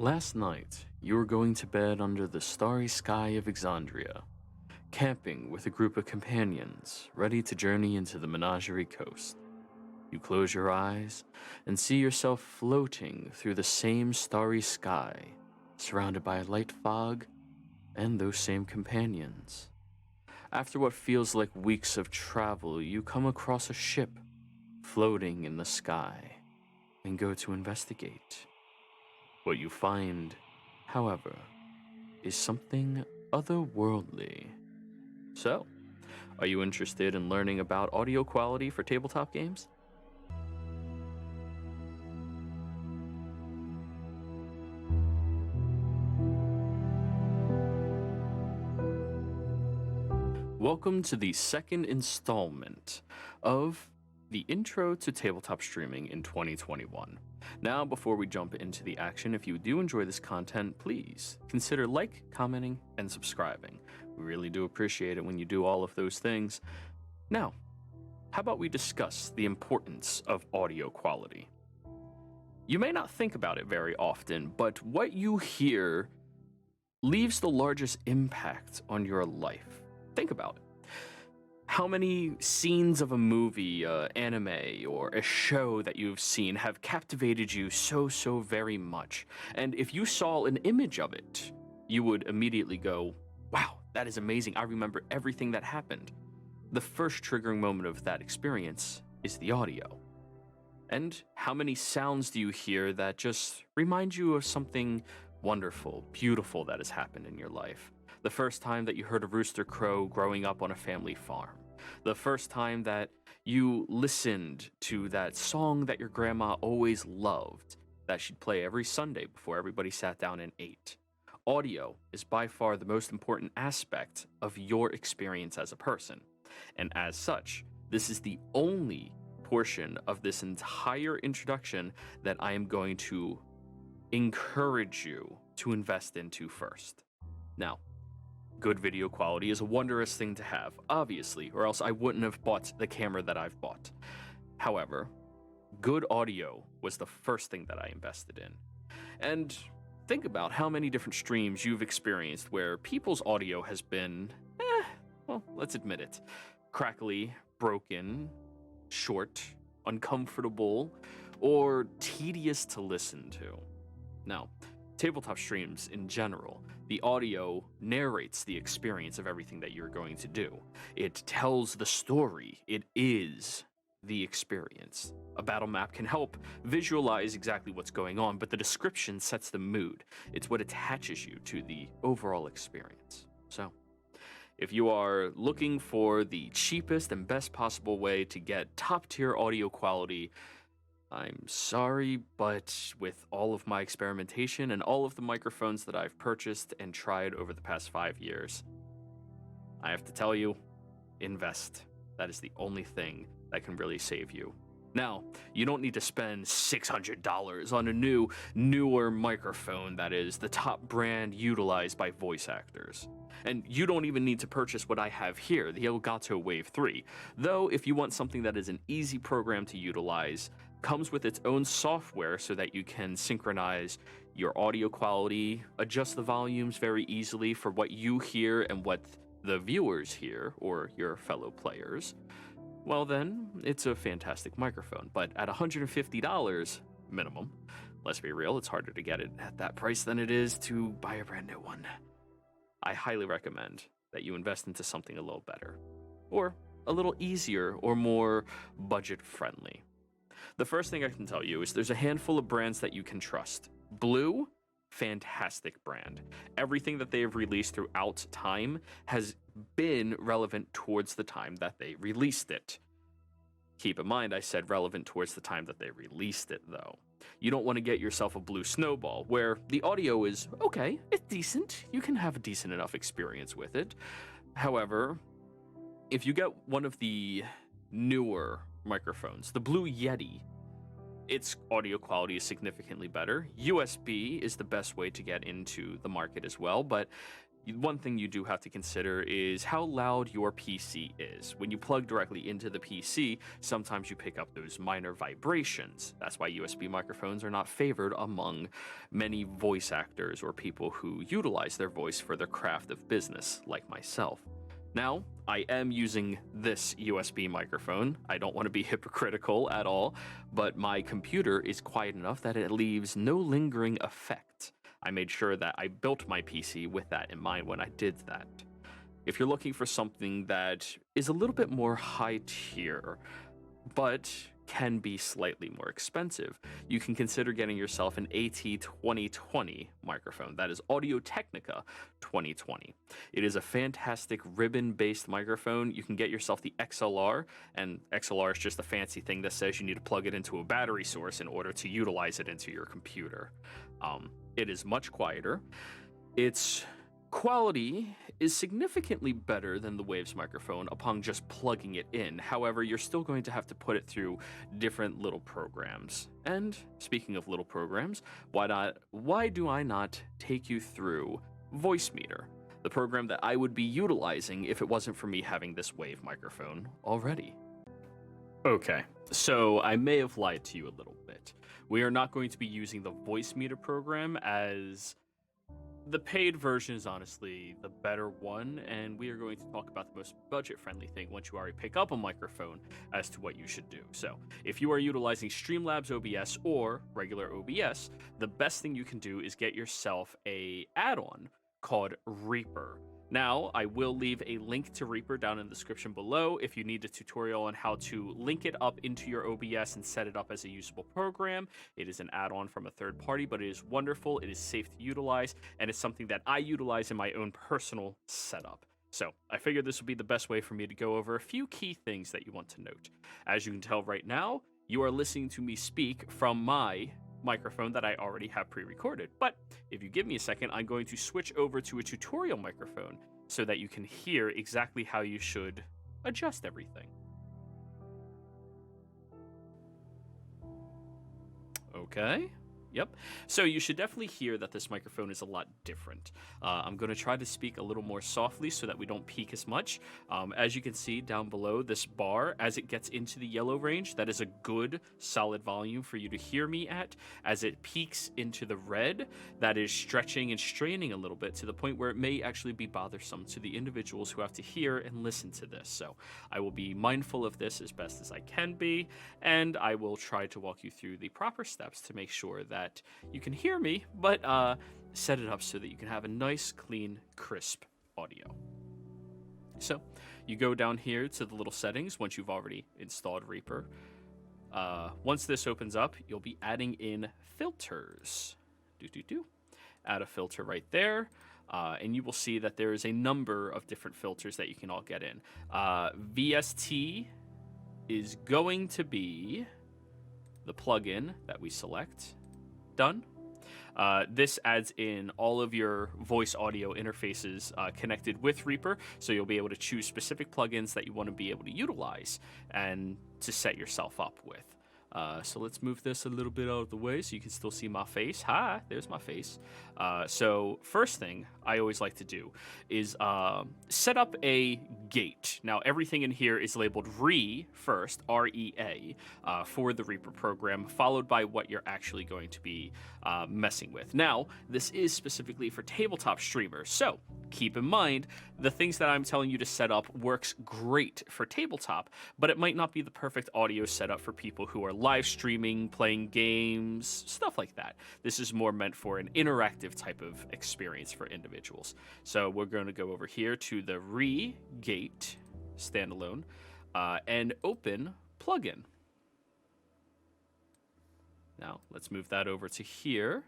Last night, you were going to bed under the starry sky of Exandria, camping with a group of companions, ready to journey into the Menagerie Coast. You close your eyes and see yourself floating through the same starry sky, surrounded by a light fog and those same companions. After what feels like weeks of travel, you come across a ship floating in the sky and go to investigate. What you find, however, is something otherworldly. So, are you interested in learning about audio quality for tabletop games? Welcome to the second installment of the Intro to Tabletop Streaming in 2021. Now, before we jump into the action, if you do enjoy this content, please consider commenting, and subscribing. We really do appreciate it when you do all of those things. Now, how about we discuss the importance of audio quality? You may not think about it very often, but what you hear leaves the largest impact on your life. Think about it. How many scenes of a movie, anime, or a show that you've seen have captivated you so very much? And if you saw an image of it, you would immediately go, wow, that is amazing. I remember everything that happened. The first triggering moment of that experience is the audio. And how many sounds do you hear that just remind you of something wonderful, beautiful that has happened in your life? The first time that you heard a rooster crow growing up on a family farm. The first time that you listened to that song that your grandma always loved, that she'd play every Sunday before everybody sat down and ate. Audio is by far the most important aspect of your experience as a person. And as such, this is the only portion of this entire introduction that I am going to encourage you to invest into first. Now, good video quality is a wondrous thing to have, obviously, or else I wouldn't have bought the camera that I've bought. However, good audio was the first thing that I invested in. And think about how many different streams you've experienced where people's audio has been, well, let's admit it, crackly, broken, short, uncomfortable, or tedious to listen to. Now, tabletop streams in general, the audio narrates the experience of everything that you're going to do. It tells the story. It is the experience. A battle map can help visualize exactly what's going on, but the description sets the mood. It's what attaches you to the overall experience. So, if you are looking for the cheapest and best possible way to get top-tier audio quality, I'm sorry, but with all of my experimentation and all of the microphones that I've purchased and tried over the past 5 years, I have to tell you, invest. That is the only thing that can really save you. Now, you don't need to spend $600 on a newer microphone that is the top brand utilized by voice actors. And you don't even need to purchase what I have here, the Elgato Wave 3. Though, if you want something that is an easy program to utilize, comes with its own software so that you can synchronize your audio quality, adjust the volumes very easily for what you hear and what the viewers hear, or your fellow players, well then, it's a fantastic microphone. But at $150 minimum, let's be real, it's harder to get it at that price than it is to buy a brand new one. I highly recommend that you invest into something a little better, or a little easier, or more budget-friendly. The first thing I can tell you is there's a handful of brands that you can trust. Blue, fantastic brand. Everything that they have released throughout time has been relevant towards the time that they released it. Keep in mind, I said relevant towards the time that they released it, though. You don't want to get yourself a Blue Snowball, where the audio is okay, it's decent. You can have a decent enough experience with it. However, if you get one of the newer microphones, the Blue Yeti, its audio quality is significantly better. USB is the best way to get into the market as well, but one thing you do have to consider is how loud your PC is. When you plug directly into the PC, sometimes you pick up those minor vibrations. That's why USB microphones are not favored among many voice actors or people who utilize their voice for their craft of business, like myself. Now, I am using this USB microphone. I don't want to be hypocritical at all, but my computer is quiet enough that it leaves no lingering effect. I made sure that I built my PC with that in mind when I did that. If you're looking for something that is a little bit more high tier, but can be slightly more expensive, you can consider getting yourself an AT2020 microphone. That is Audio-Technica 2020. It is a fantastic ribbon-based microphone. You can get yourself the XLR, and XLR is just a fancy thing that says you need to plug it into a battery source in order to utilize it into your computer. It is much quieter. Its quality is significantly better than the Waves microphone upon just plugging it in. However, you're still going to have to put it through different little programs. And speaking of little programs, why do I not take you through Voicemeeter, the program that I would be utilizing if it wasn't for me having this Wave microphone already? Okay, so I may have lied to you a little bit. We are not going to be using the Voicemeeter program, as the paid version is honestly the better one, and we are going to talk about the most budget-friendly thing once you already pick up a microphone as to what you should do. So, if you are utilizing Streamlabs OBS or regular OBS, the best thing you can do is get yourself a add-on called Reaper. Now, I will leave a link to Reaper down in the description below if you need a tutorial on how to link it up into your OBS and set it up as a usable program. It is an add-on from a third party, but it is wonderful, it is safe to utilize, and it's something that I utilize in my own personal setup. So, I figured this would be the best way for me to go over a few key things that you want to note. As you can tell right now, you are listening to me speak from my microphone that I already have pre-recorded. But if you give me a second, I'm going to switch over to a tutorial microphone so that you can hear exactly how you should adjust everything. Okay. Yep. So you should definitely hear that this microphone is a lot different. I'm going to try to speak a little more softly so that we don't peak as much. As you can see down below, this bar, as it gets into the yellow range, that is a good solid volume for you to hear me at. As it peaks into the red, that is stretching and straining a little bit to the point where it may actually be bothersome to the individuals who have to hear and listen to this. So I will be mindful of this as best as I can be, and I will try to walk you through the proper steps to make sure that you can hear me, but set it up so that you can have a nice, clean, crisp audio. So you go down here to the little settings once you've already installed Reaper. Once this opens up, you'll be adding in filters. Add a filter right there. And you will see that there is a number of different filters that you can all get in. VST is going to be the plugin that we select. Done. This adds in all of your voice audio interfaces connected with Reaper, so you'll be able to choose specific plugins that you want to be able to utilize and to set yourself up with. So let's move this a little bit out of the way so you can still see my face. Hi, there's my face. So first thing I always like to do is set up a gate. Now everything in here is labeled RE first, REA, for the Reaper program, followed by what you're actually going to be messing with. Now, this is specifically for tabletop streamers, so keep in mind the things that I'm telling you to set up works great for tabletop, but it might not be the perfect audio setup for people who are live streaming, playing games, stuff like that. This is more meant for an interactive type of experience for individuals. So we're going to go over here to the Re-Gate standalone and open plugin. Now let's move that over to here.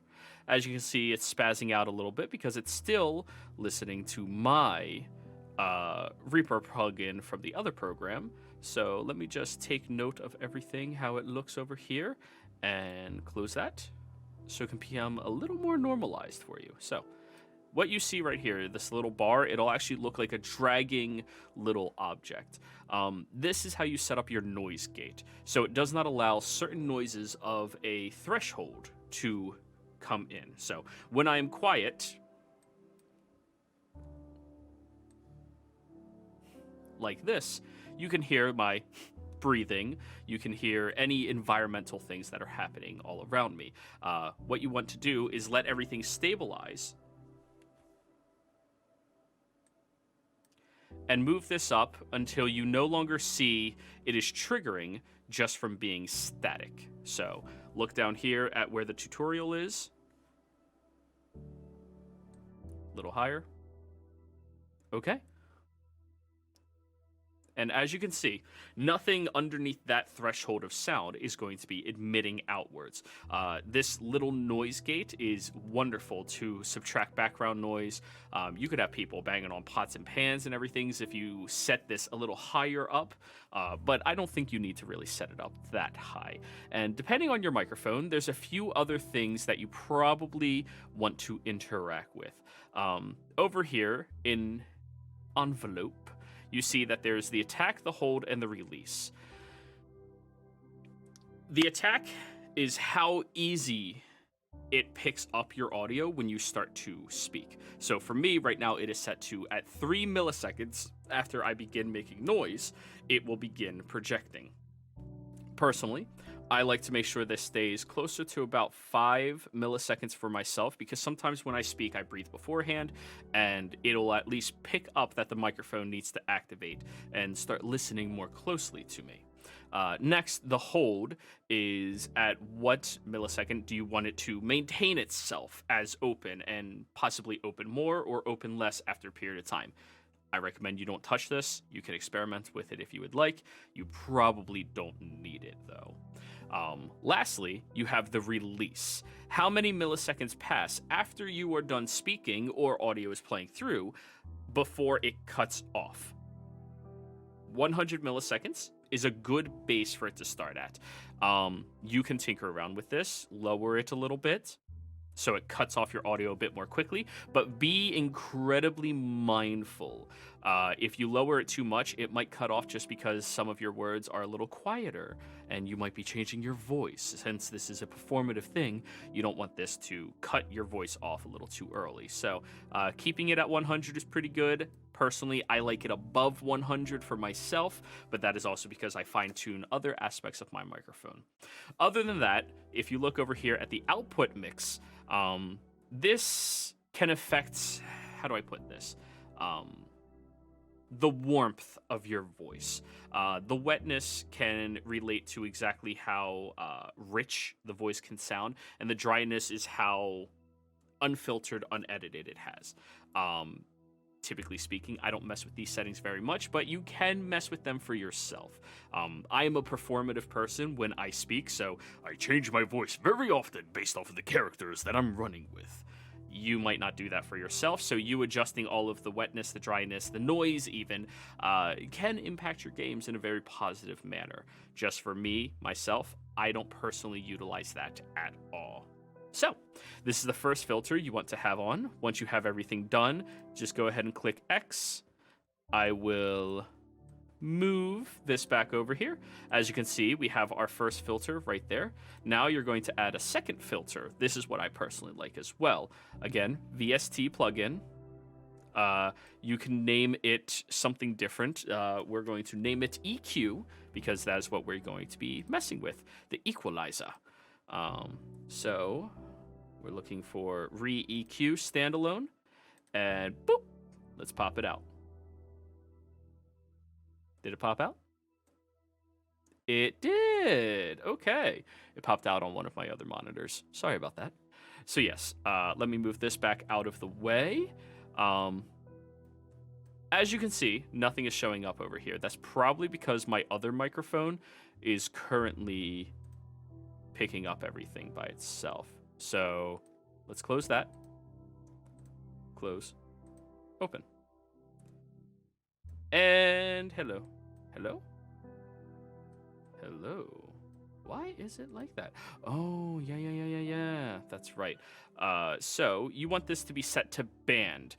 As you can see, it's spazzing out a little bit because it's still listening to my Reaper plugin from the other program. So let me just take note of everything, how it looks over here, and close that so it can become a little more normalized for you. So what you see right here, this little bar, it'll actually look like a dragging little object. This is how you set up your noise gate. So it does not allow certain noises of a threshold to come in. So when I am quiet, like this, you can hear my breathing. You can hear any environmental things that are happening all around me. What you want to do is let everything stabilize and move this up until you no longer see it is triggering just from being static. So look down here at where the tutorial is. A little higher. Okay. And as you can see, nothing underneath that threshold of sound is going to be emitting outwards. This little noise gate is wonderful to subtract background noise. You could have people banging on pots and pans and everything if you set this a little higher up, but I don't think you need to really set it up that high. And depending on your microphone, there's a few other things that you probably want to interact with. Over here in envelope, you see that there's the attack, the hold, and the release. The attack is how easy it picks up your audio when you start to speak. So for me, right now, it is set to at 3 milliseconds after I begin making noise, it will begin projecting. Personally, I like to make sure this stays closer to about 5 milliseconds for myself, because sometimes when I speak, I breathe beforehand, and it'll at least pick up that the microphone needs to activate and start listening more closely to me. Next, the hold is at what millisecond do you want it to maintain itself as open and possibly open more or open less after a period of time. I recommend you don't touch this. You can experiment with it if you would like. You probably don't need it though. Lastly, you have the release. How many milliseconds pass after you are done speaking or audio is playing through before it cuts off? 100 milliseconds is a good base for it to start at. You can tinker around with this, lower it a little bit, so it cuts off your audio a bit more quickly, but be incredibly mindful. If you lower it too much, it might cut off just because some of your words are a little quieter, and you might be changing your voice. Since this is a performative thing, you don't want this to cut your voice off a little too early. So keeping it at 100 is pretty good. Personally, I like it above 100 for myself, but that is also because I fine-tune other aspects of my microphone. Other than that, if you look over here at the output mix, this can affect, how do I put this? The warmth of your voice. The wetness can relate to exactly how rich the voice can sound, and the dryness is how unfiltered, unedited it has. Typically speaking, I don't mess with these settings very much, but you can mess with them for yourself. I am a performative person when I speak, so I change my voice very often based off of the characters that I'm running with. You might not do that for yourself, so you adjusting all of the wetness, the dryness, the noise even, can impact your games in a very positive manner. Just for me, myself, I don't personally utilize that at all. So, this is the first filter you want to have on. Once you have everything done, just go ahead and click X. I will move this back over here. As you can see, we have our first filter right there. Now you're going to add a second filter. This is what I personally like as well. Again, VST plugin. You can name it something different. We're going to name it EQ because that is what we're going to be messing with, the equalizer. So we're looking for re-EQ standalone, and boop, let's pop it out. Did it pop out? It did. Okay. It popped out on one of my other monitors. Sorry about that. So yes, let me move this back out of the way. As you can see, nothing is showing up over here. That's probably because my other microphone is currently picking up everything by itself. So let's close that. Close. Open. And hello. Hello? Hello. Why is it like that? Oh, yeah. That's right. So you want this to be set to band.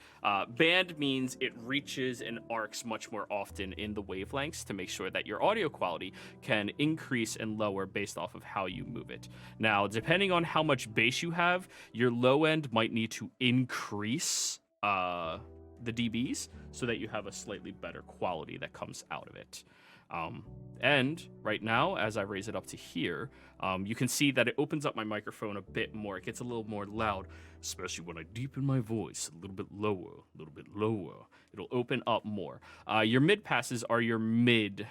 Band means it reaches and arcs much more often in the wavelengths to make sure that your audio quality can increase and lower based off of how you move it. Now, depending on how much bass you have, your low end might need to increase the dBs so that you have a slightly better quality that comes out of it. And right now, as I raise it up to here, you can see that it opens up my microphone a bit more. It gets a little more loud, especially when I deepen my voice a little bit lower. It'll open up more. Your mid passes are your mid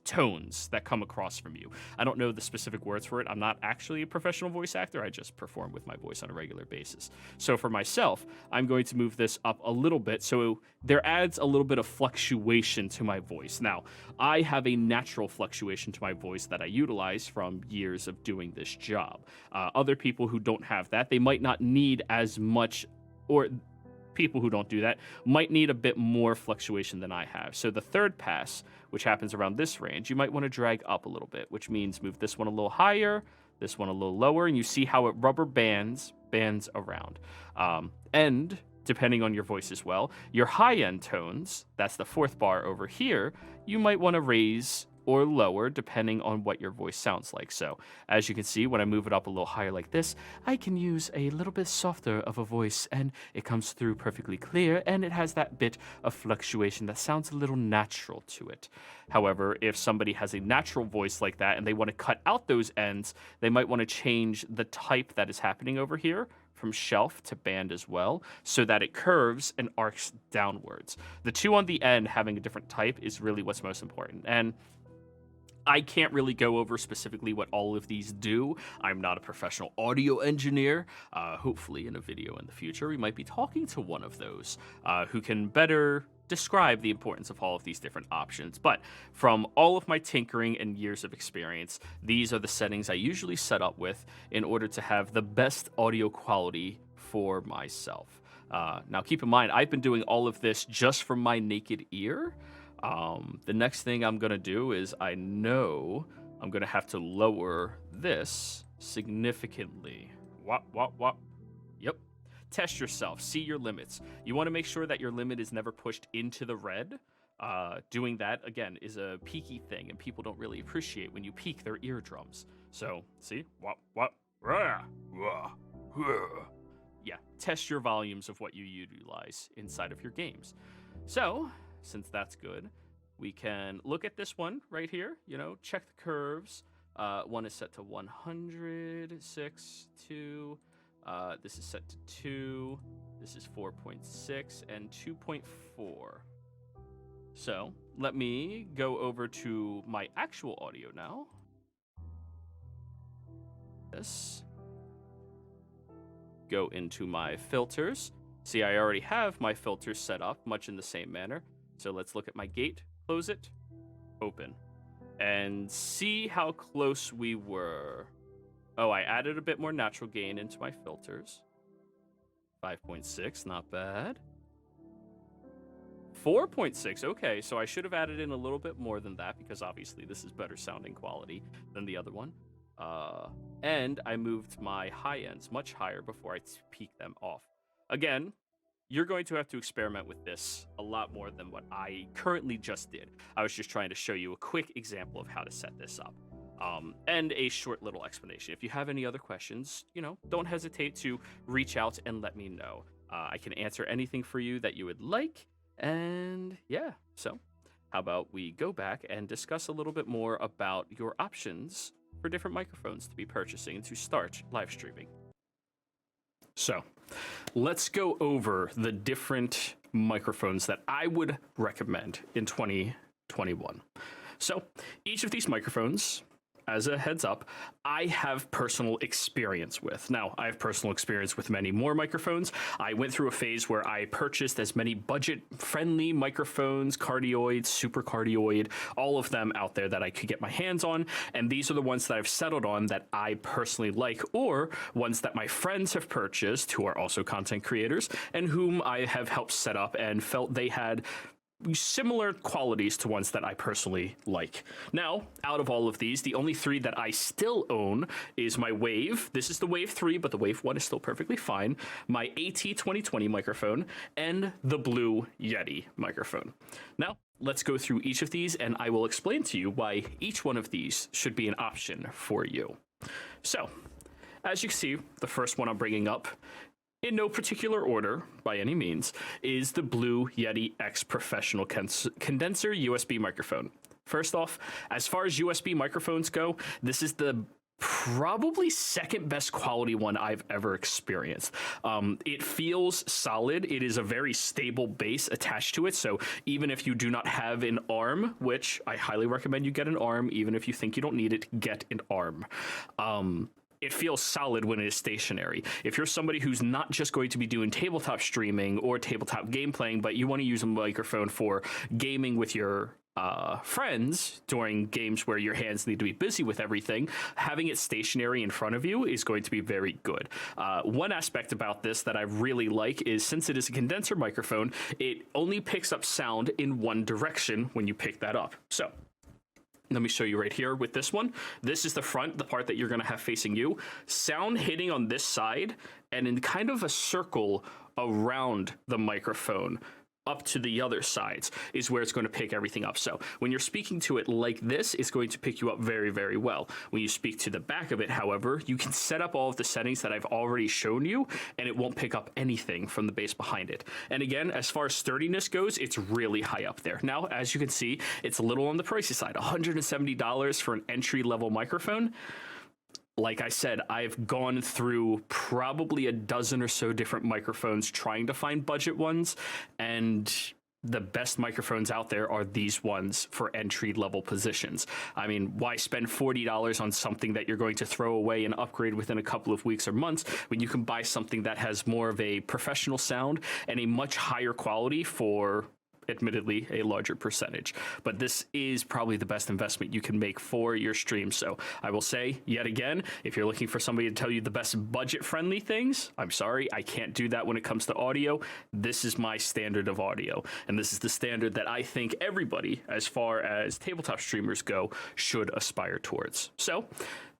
tones that come across from you. I don't know the specific words for it. I'm not actually a professional voice actor. I just perform with my voice on a regular basis. So for myself, I'm going to move this up a little bit so there adds a little bit of fluctuation to my voice. Now, I have a natural fluctuation to my voice that I utilize from years of doing this job. Other people who don't have that, they might not need as much, or people who don't do that might need a bit more fluctuation than I have. So the third pass, which happens around this range, you might want to drag up a little bit, which means move this one a little higher, this one a little lower, and you see how it rubber bands around. And depending on your voice as well, your high-end tones, that's the fourth bar over here, you might want to raise or lower depending on what your voice sounds like. So as you can see, when I move it up a little higher like this, I can use a little bit softer of a voice and it comes through perfectly clear and it has that bit of fluctuation that sounds a little natural to it. However, if somebody has a natural voice like that and they want to cut out those ends, they might want to change the type that is happening over here from shelf to band as well, so that it curves and arcs downwards. The two on the end having a different type is really what's most important. And I can't really go over specifically what all of these do. I'm not a professional audio engineer. Hopefully in a video in the future, we might be talking to one of those who can better describe the importance of all of these different options. But from all of my tinkering and years of experience, these are the settings I usually set up with in order to have the best audio quality for myself. Now keep in mind, I've been doing all of this just from my naked ear. The next thing I'm going to do is I know I'm going to have to lower this significantly. What? Yep. Test yourself. See your limits. You want to make sure that your limit is never pushed into the red. Doing that, again, is a peaky thing, and people don't really appreciate when you peak their eardrums. So, see? What? Yeah, test your volumes of what you utilize inside of your games. So, since that's good, we can look at this one right here, check the curves. One is set to 100, 6, 2. This is set to 2. This is 4.6 and 2.4. So let me go over to my actual audio now. This. Go into my filters. See, I already have my filters set up much in the same manner. So let's look at my gate, close it, open, and see how close we were. Oh, I added a bit more natural gain into my filters. 5.6, not bad. 4.6, okay, so I should have added in a little bit more than that because obviously this is better sounding quality than the other one. And I moved my high ends much higher before I peak them off. Again, you're going to have to experiment with this a lot more than what I currently just did. I was just trying to show you a quick example of how to set this up. And a short little explanation. If you have any other questions, don't hesitate to reach out and let me know. I can answer anything for you that you would like. And yeah, so how about we go back and discuss a little bit more about your options for different microphones to be purchasing to start live streaming. So let's go over the different microphones that I would recommend in 2021. So each of these microphones, as a heads up, I have personal experience with. Now, I have personal experience with many more microphones. I went through a phase where I purchased as many budget-friendly microphones, cardioid, super cardioid, all of them out there that I could get my hands on. And these are the ones that I've settled on that I personally like, or ones that my friends have purchased who are also content creators and whom I have helped set up and felt they had similar qualities to ones that I personally like. Now, out of all of these, the only three that I still own is my Wave. This is the Wave 3, but the Wave 1 is still perfectly fine. My AT2020 microphone and the Blue Yeti microphone. Now, let's go through each of these and I will explain to you why each one of these should be an option for you. So, as you can see, the first one I'm bringing up in no particular order by any means, is the Blue Yeti X Professional Condenser USB microphone. First off, as far as USB microphones go, this is the probably second best quality one I've ever experienced. It feels solid. It is a very stable base attached to it. So even if you do not have an arm, which I highly recommend you get an arm, even if you think you don't need it, get an arm. It feels solid when it is stationary. If you're somebody who's not just going to be doing tabletop streaming or tabletop game playing, but you want to use a microphone for gaming with your friends during games where your hands need to be busy with everything, having it stationary in front of you is going to be very good. One aspect about this that I really like is, since it is a condenser microphone, it only picks up sound in one direction when you pick that up. So let me show you right here with this one. This is the front, the part that you're going to have facing you. Sound hitting on this side and in kind of a circle around the microphone up to the other sides is where it's going to pick everything up. So when you're speaking to it like this, it's going to pick you up very, very well. When you speak to the back of it, however, you can set up all of the settings that I've already shown you, and it won't pick up anything from the base behind it. And again, as far as sturdiness goes, it's really high up there. Now, as you can see, it's a little on the pricey side, $170 for an entry-level microphone. Like I said, I've gone through probably a dozen or so different microphones trying to find budget ones, and the best microphones out there are these ones for entry-level positions. I mean, why spend $40 on something that you're going to throw away and upgrade within a couple of weeks or months when you can buy something that has more of a professional sound and a much higher quality for, admittedly, a larger percentage? But this is probably the best investment you can make for your stream. So I will say, yet again, if you're looking for somebody to tell you the best budget-friendly things, I'm sorry, I can't do that when it comes to audio. This is my standard of audio, and this is the standard that I think everybody, as far as tabletop streamers go, should aspire towards. So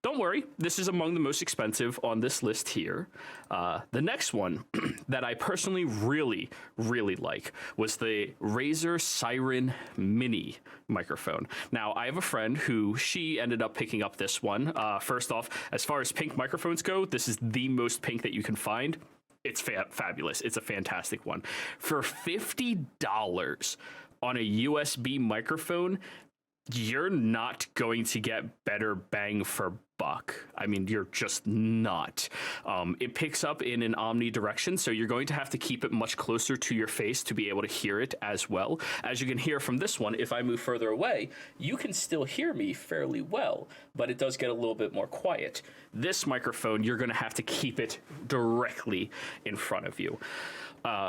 don't worry, this is among the most expensive on this list here. The next one that I personally really, really like was the Razer Siren Mini microphone. Now, I have a friend who, she ended up picking up this one. First off, as far as pink microphones go, this is the most pink that you can find. It's fabulous. It's a fantastic one. For $50 on a USB microphone, you're not going to get better bang for buck. I mean, you're just not. It picks up in an omnidirection, so you're going to have to keep it much closer to your face to be able to hear it as well. As you can hear from this one, if I move further away, you can still hear me fairly well, but it does get a little bit more quiet. This microphone, you're going to have to keep it directly in front of you.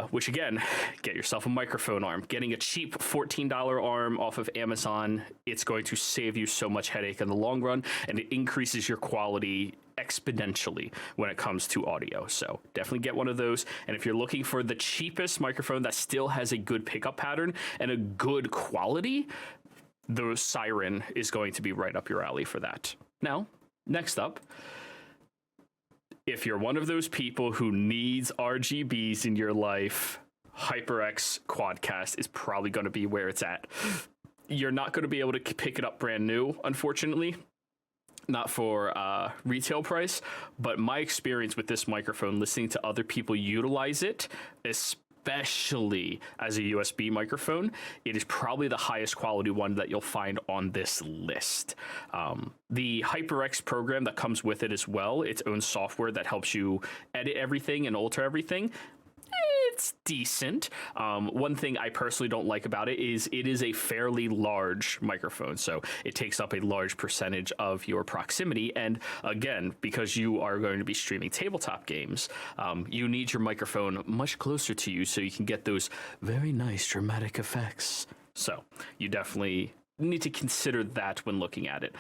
Which again, get yourself a microphone arm. Getting a cheap $14 arm off of Amazon, it's going to save you so much headache in the long run, and it increases your quality exponentially when it comes to audio. So definitely get one of those. And if you're looking for the cheapest microphone that still has a good pickup pattern and a good quality, the Siren is going to be right up your alley for that. Now, next up, if you're one of those people who needs RGBs in your life, HyperX Quadcast is probably going to be where it's at. You're not going to be able to pick it up brand new, unfortunately. Not for retail price, but my experience with this microphone, listening to other people utilize it, especially as a USB microphone, it is probably the highest quality one that you'll find on this list. The HyperX program that comes with it as well, its own software that helps you edit everything and alter everything, it's decent. One thing I personally don't like about it is a fairly large microphone, so it takes up a large percentage of your proximity. And again, because you are going to be streaming tabletop games, you need your microphone much closer to you so you can get those very nice dramatic effects. So you definitely need to consider that when looking at it.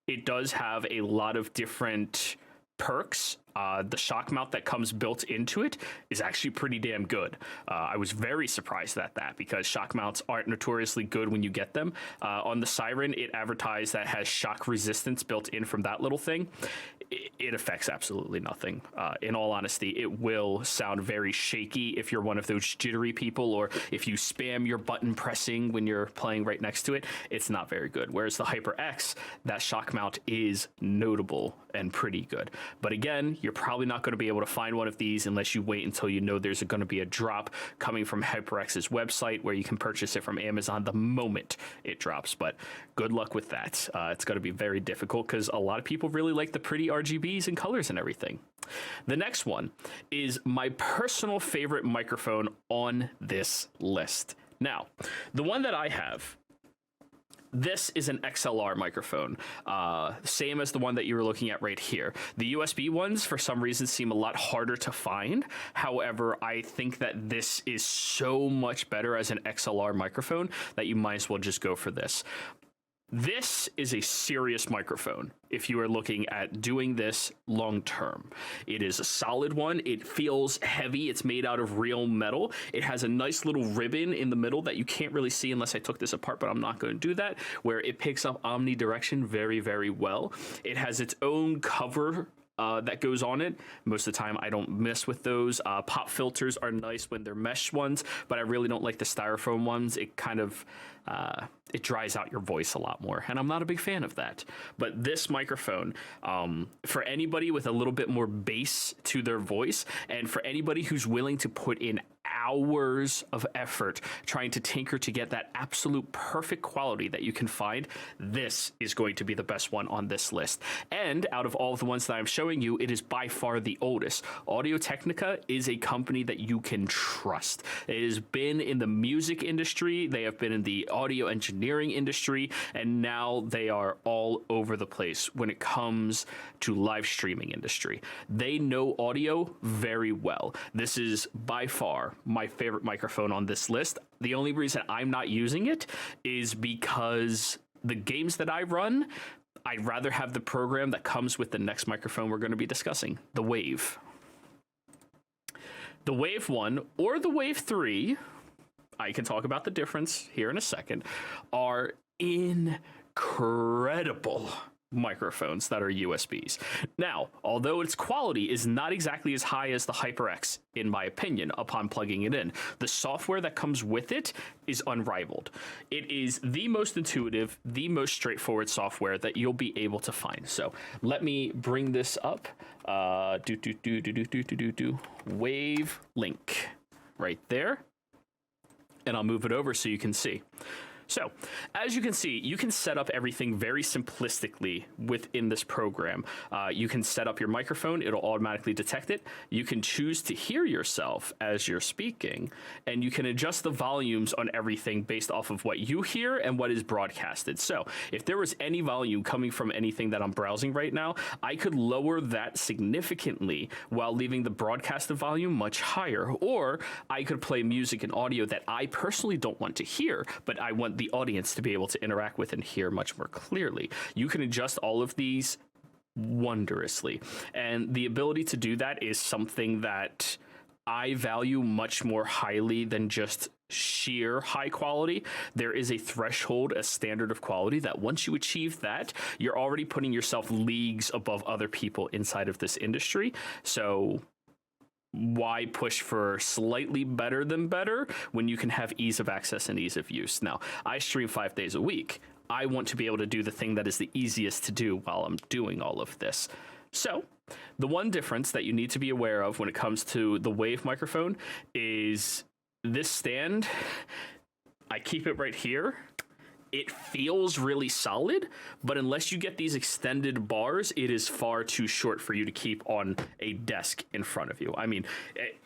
It does have a lot of different perks. The shock mount that comes built into it is actually pretty damn good. I was very surprised at that because shock mounts aren't notoriously good when you get them. On the Siren, it advertised that has shock resistance built in from that little thing. It affects absolutely nothing. In all honesty, it will sound very shaky if you're one of those jittery people, or if you spam your button pressing when you're playing right next to it, it's not very good. Whereas the HyperX, that shock mount is notable and pretty good. But again, You're probably not going to be able to find one of these unless you wait until you know there's going to be a drop coming from HyperX's website, where you can purchase it from Amazon the moment it drops. But good luck with that. It's going to be very difficult because a lot of people really like the pretty RGBs and colors and everything. The next one is my personal favorite microphone on this list. Now, the one that I have, this is an XLR microphone, same as the one that you were looking at right here. The USB ones, for some reason, seem a lot harder to find. However, I think that this is so much better as an XLR microphone that you might as well just go for this. This is a serious microphone if you are looking at doing this long term. It is a solid one. It feels heavy. It's made out of real metal. It has a nice little ribbon in the middle that you can't really see unless I took this apart, but I'm not going to do that, where it picks up omnidirection very, very well. It has its own cover that goes on it. Most of the time I don't mess with those. Pop filters are nice when they're mesh ones, but I really don't like the styrofoam ones. It kind of it dries out your voice a lot more, and I'm not a big fan of that. But this microphone, for anybody with a little bit more bass to their voice, and for anybody who's willing to put in hours of effort trying to tinker to get that absolute perfect quality that you can find, this is going to be the best one on this list. And out of all of the ones that I'm showing you, it is by far the oldest. Audio-Technica is a company that you can trust. It has been in the music industry, they have been in the audio engineering industry, and now they are all over the place when it comes to live streaming industry. They know audio very well. This is by far my favorite microphone on this list. The only reason I'm not using it is because the games that I run, I'd rather have the program that comes with the next microphone we're going to be discussing, the Wave. The Wave 1 or the Wave 3, I can talk about the difference here in a second, are incredible microphones that are USBs. Now, although its quality is not exactly as high as the HyperX, in my opinion, upon plugging it in, the software that comes with it is unrivaled. It is the most intuitive, the most straightforward software that you'll be able to find. So let me bring this up. Wave link right there. And I'll move it over so you can see. So, as you can see, you can set up everything very simplistically within this program. You can set up your microphone, it'll automatically detect it. You can choose to hear yourself as you're speaking, and you can adjust the volumes on everything based off of what you hear and what is broadcasted. So, if there was any volume coming from anything that I'm browsing right now, I could lower that significantly while leaving the broadcasted volume much higher. Or I could play music and audio that I personally don't want to hear, but I want the audience to be able to interact with and hear much more clearly. You can adjust all of these wondrously, and the ability to do that is something that I value much more highly than just sheer high quality. There is a threshold, a standard of quality that once you achieve that, you're already putting yourself leagues above other people inside of this industry. So why push for slightly better than better when you can have ease of access and ease of use? Now, I stream 5 days a week. I want to be able to do the thing that is the easiest to do while I'm doing all of this. So, the one difference that you need to be aware of when it comes to the Wave microphone is this stand. I keep it right here. It feels really solid, but unless you get these extended bars, it is far too short for you to keep on a desk in front of you. I mean,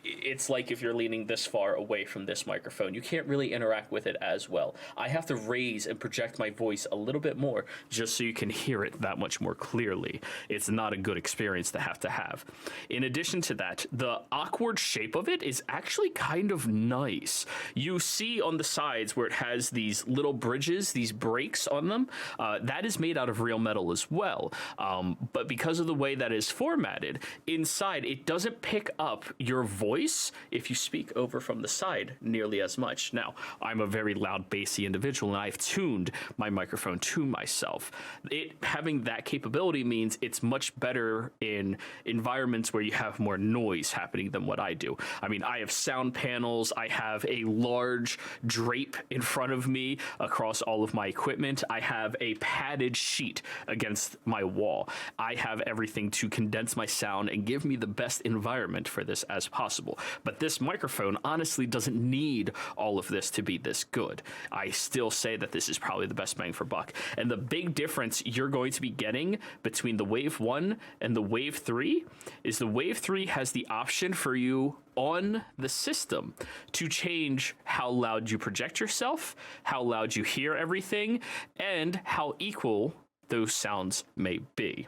it's like if you're leaning this far away from this microphone, you can't really interact with it as well. I have to raise and project my voice a little bit more just so you can hear it that much more clearly. It's not a good experience to have. In addition to that, the awkward shape of it is actually kind of nice. You see on the sides where it has these little bridges, these breaks on them, that is made out of real metal as well. But because of the way that is formatted, inside it doesn't pick up your voice if you speak over from the side nearly as much. Now, I'm a very loud, bassy individual, and I've tuned my microphone to myself. It having that capability means it's much better in environments where you have more noise happening than what I do. I mean, I have sound panels, I have a large drape in front of me across all of of my equipment. I have a padded sheet against my wall. I have everything to condense my sound and give me the best environment for this as possible. But this microphone honestly doesn't need all of this to be this good. I still say that this is probably the best bang for buck. And the big difference you're going to be getting between the Wave 1 and the Wave 3 is the Wave 3 has the option for you on the system to change how loud you project yourself, how loud you hear everything, and how equal those sounds may be.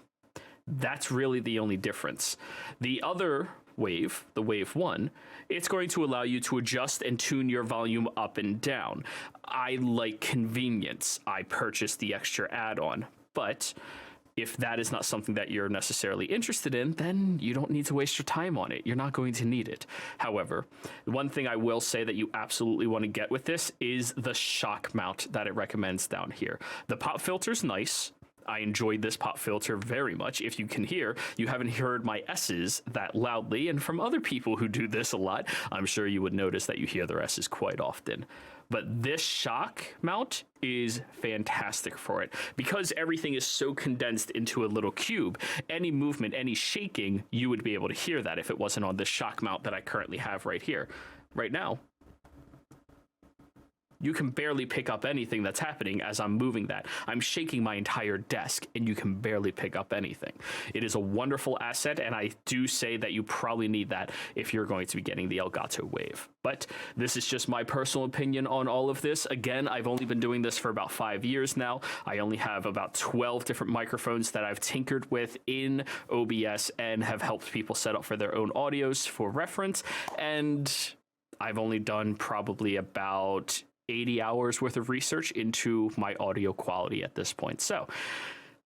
That's really the only difference. The other Wave, the Wave 1, it's going to allow you to adjust and tune your volume up and down. I like convenience. I purchased the extra add-on, but if that is not something that you're necessarily interested in, then you don't need to waste your time on it. You're not going to need it. However, one thing I will say that you absolutely want to get with this is the shock mount that it recommends down here. The pop filter's nice. I enjoyed this pop filter very much. If you can hear, you haven't heard my S's that loudly, and from other people who do this a lot, I'm sure you would notice that you hear their S's quite often. But this shock mount is fantastic for it. Because everything is so condensed into a little cube, any movement, any shaking, you would be able to hear that if it wasn't on this shock mount that I currently have right here. Right now, you can barely pick up anything that's happening as I'm moving that. I'm shaking my entire desk, and you can barely pick up anything. It is a wonderful asset, and I do say that you probably need that if you're going to be getting the Elgato Wave. But this is just my personal opinion on all of this. Again, I've only been doing this for about 5 years now. I only have about 12 different microphones that I've tinkered with in OBS and have helped people set up for their own audios for reference. And I've only done probably about 80 hours worth of research into my audio quality at this point. So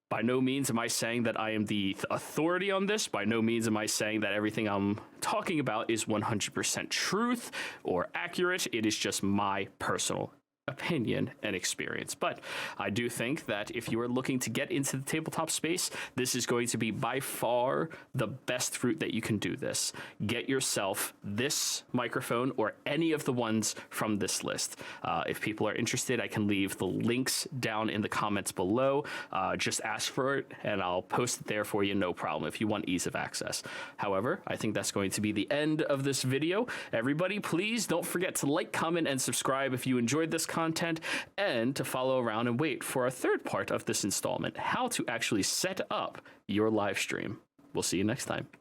by no means am I saying that I am the authority on this. By no means am I saying that everything I'm talking about is 100% truth or accurate. It is just my personal opinion and experience. But I do think that if you are looking to get into the tabletop space, this is going to be by far the best route that you can do this. Get yourself this microphone or any of the ones from this list. If people are interested, I can leave the links down in the comments below. Just ask for it and I'll post it there for you, no problem, if you want ease of access. However, I think that's going to be the end of this video. Everybody, please don't forget to like, comment, and subscribe if you enjoyed this content, and to follow around and wait for our third part of this installment, how to actually set up your live stream. We'll see you next time.